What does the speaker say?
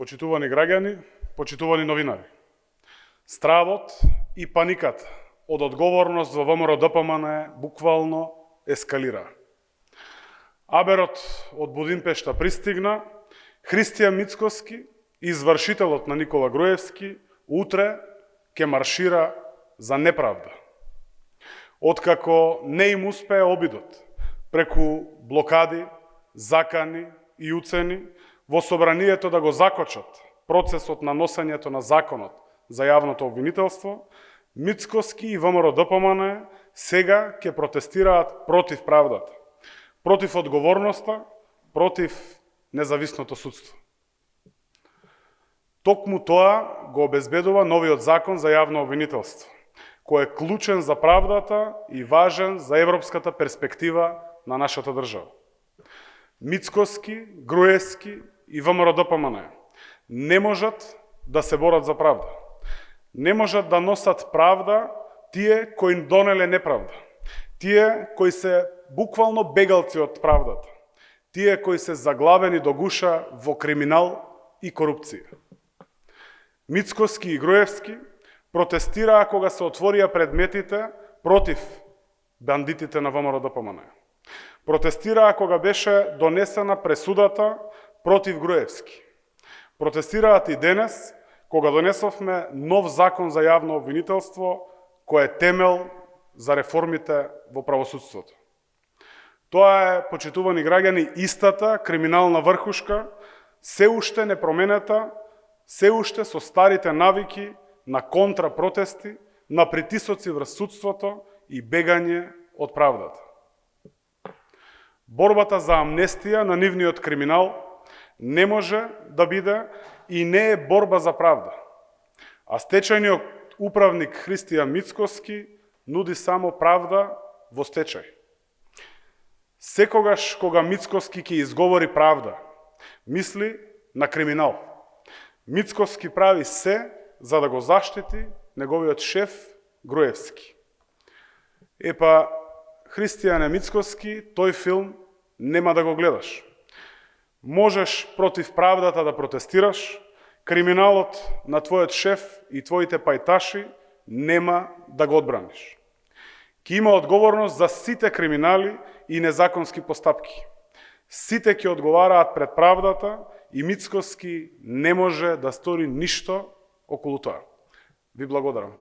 Почитувани граѓани, почитувани новинари. Стравот и паниката од одговорност во ВМРО-ДПМН буквално ескалира. Аберот од Будимпешта пристигна, Христијан Мицкоски, извршителот на Никола Груевски, утре ќе маршира за неправда. Откако не им успее обидот преку блокади, закани и уцени во собранието да го закочат процесот на носењето на законот за јавното обвинителство, Мицкоски и ВМРО-ДПМН сега ќе протестираат против правдата, против одговорноста, против независното судство. Токму тоа го обезбедува новиот закон за јавно обвинителство, кој е клучен за правдата и важен за европската перспектива на нашата држава. Мицкоски, Груевски и ВМРО-ДПМН не можат да се борат за правда. Не можат да носат правда тие кои им донеле неправда. Тие кои се буквално бегалци од правдата. Тие кои се заглавени до гуша во криминал и корупција. Мицкоски и Груевски протестираа кога се отворија предметите против бандитите на ВМРО-ДПМН. Протестираа кога беше донесена пресудата против Груевски. Протестираат и денес кога донесовме нов закон за јавно обвинителство кој е темел за реформите во правосудството. Тоа е, почитувани граѓани, истата криминална врхушка, се уште непроменета, се уште со старите навики на контрапротести, на притисоци врз судството и бегање од правдата. Борбата за амнестија на нивниот криминал не може да биде и не е борба за правда, а стечајниот управник Христијан Мицкоски нуди само правда во стечај. Секогаш кога Мицкоски ќе изговори правда, мисли на криминал. Мицкоски прави се за да го заштити неговиот шеф Груевски. Епа, Христијане Мицкоски, тој филм нема да го гледаш. Можеш против правдата да протестираш, криминалот на твојот шеф и твоите пајташи нема да го одбраниш. Ке има одговорност за сите криминали и незаконски постапки. Сите ќе одговараат пред правдата и Мицкоски не може да стори ништо околу тоа. Ви благодарам.